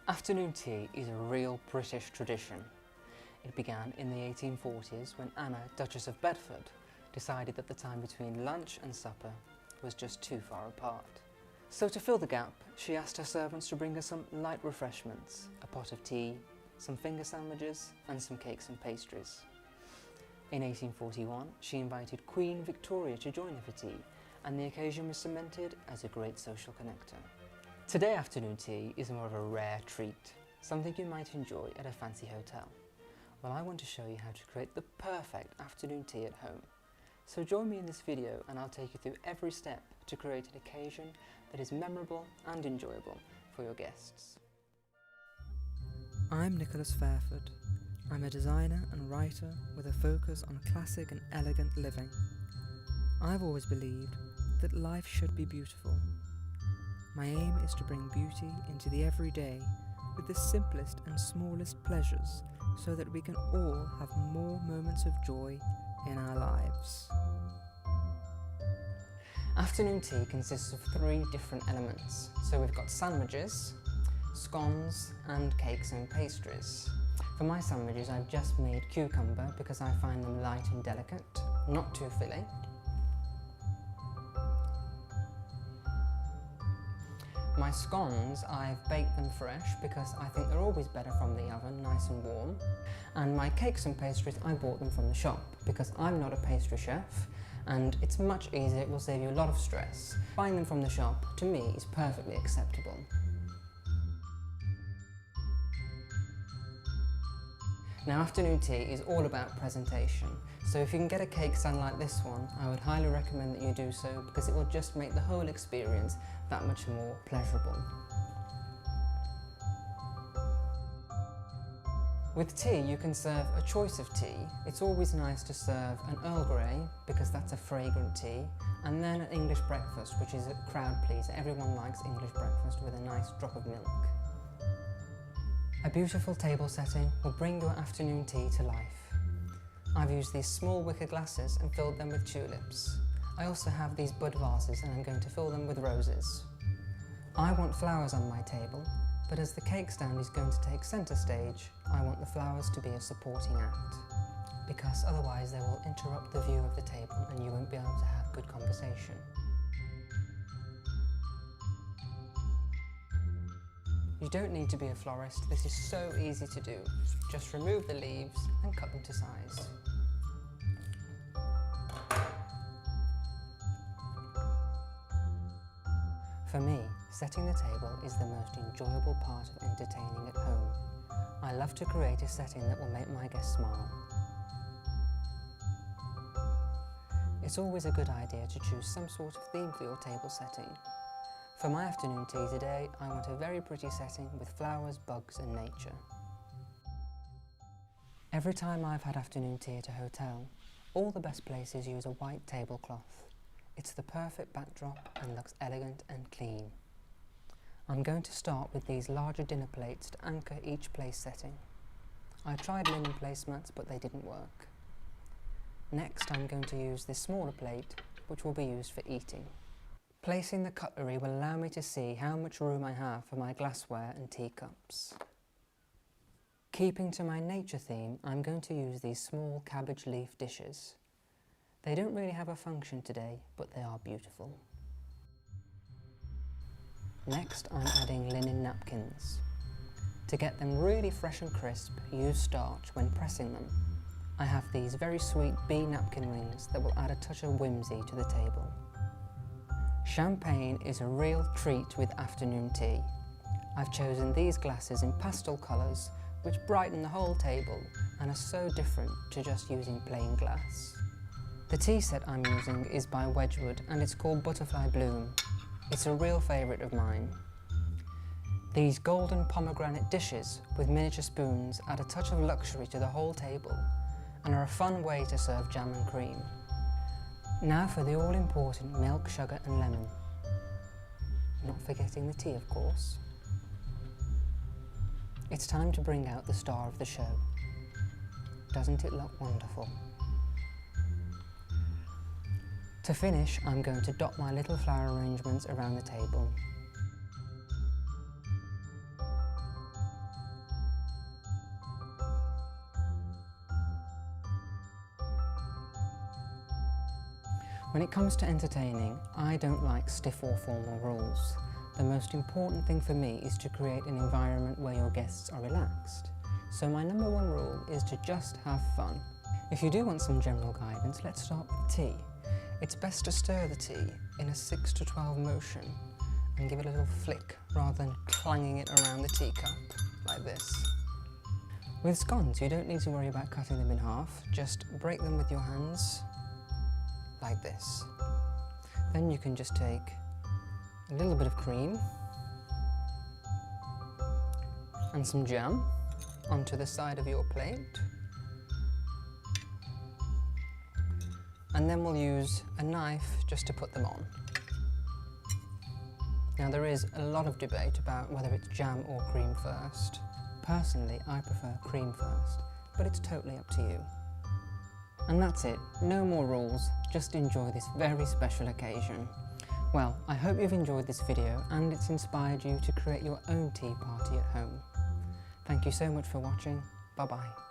Afternoon tea is a real British tradition. It began in the 1840s when Anna, Duchess of Bedford, decided that the time between lunch and supper was just too far apart. So to fill the gap, she asked her servants to bring her some light refreshments, a pot of tea, some finger sandwiches and some cakes and pastries. In 1841, she invited Queen Victoria to join her for tea, and the occasion was cemented as a great social connector. Today afternoon tea is more of a rare treat, something you might enjoy at a fancy hotel. Well, I want to show you how to create the perfect afternoon tea at home. So join me in this video and I'll take you through every step to create an occasion that is memorable and enjoyable for your guests. I'm Nicholas Fairford. I'm a designer and writer with a focus on classic and elegant living. I've always believed that life should be beautiful. My aim is to bring beauty into the everyday with the simplest and smallest pleasures so that we can all have more moments of joy in our lives. Afternoon tea consists of 3 different elements. So we've got sandwiches, scones and cakes and pastries. For my sandwiches I've just made cucumber because I find them light and delicate, not too filling. My scones, I've baked them fresh because I think they're always better from the oven, nice and warm. And my cakes and pastries, I bought them from the shop because I'm not a pastry chef and it's much easier, it will save you a lot of stress. Buying them from the shop, to me, is perfectly acceptable. Now, afternoon tea is all about presentation. So if you can get a cake stand like this one, I would highly recommend that you do so because it will just make the whole experience that much more pleasurable. With tea, you can serve a choice of tea. It's always nice to serve an Earl Grey because that's a fragrant tea, and then an English breakfast, which is a crowd pleaser. Everyone likes English breakfast with a nice drop of milk. A beautiful table setting will bring your afternoon tea to life. I've used these small wicker glasses and filled them with tulips. I also have these bud vases and I'm going to fill them with roses. I want flowers on my table, but as the cake stand is going to take centre stage, I want the flowers to be a supporting act, because otherwise they will interrupt the view of the table and you won't be able to have good conversation. You don't need to be a florist, this is so easy to do. Just remove the leaves and cut them to size. For me, setting the table is the most enjoyable part of entertaining at home. I love to create a setting that will make my guests smile. It's always a good idea to choose some sort of theme for your table setting. For my afternoon tea today, I want a very pretty setting with flowers, bugs and nature. Every time I've had afternoon tea at a hotel, all the best places use a white tablecloth. It's the perfect backdrop and looks elegant and clean. I'm going to start with these larger dinner plates to anchor each place setting. I tried linen placemats but they didn't work. Next I'm going to use this smaller plate which will be used for eating. Placing the cutlery will allow me to see how much room I have for my glassware and teacups. Keeping to my nature theme, I'm going to use these small cabbage leaf dishes. They don't really have a function today, but they are beautiful. Next, I'm adding linen napkins. To get them really fresh and crisp, use starch when pressing them. I have these very sweet bee napkin rings that will add a touch of whimsy to the table. Champagne is a real treat with afternoon tea. I've chosen these glasses in pastel colours, which brighten the whole table and are so different to just using plain glass. The tea set I'm using is by Wedgwood and it's called Butterfly Bloom. It's a real favourite of mine. These golden pomegranate dishes with miniature spoons add a touch of luxury to the whole table and are a fun way to serve jam and cream. Now for the all-important milk, sugar and lemon. Not forgetting the tea, of course. It's time to bring out the star of the show. Doesn't it look wonderful? To finish, I'm going to dot my little flower arrangements around the table. When it comes to entertaining, I don't like stiff or formal rules. The most important thing for me is to create an environment where your guests are relaxed. So my number one rule is to just have fun. If you do want some general guidance, let's start with tea. It's best to stir the tea in a 6 to 12 motion and give it a little flick rather than clanging it around the teacup like this. With scones, you don't need to worry about cutting them in half, just break them with your hands like this. Then you can just take a little bit of cream and some jam onto the side of your plate. And then we'll use a knife just to put them on. Now there is a lot of debate about whether it's jam or cream first. Personally, I prefer cream first, but it's totally up to you. And that's it, no more rules, just enjoy this very special occasion. Well, I hope you've enjoyed this video and it's inspired you to create your own tea party at home. Thank you so much for watching, bye bye.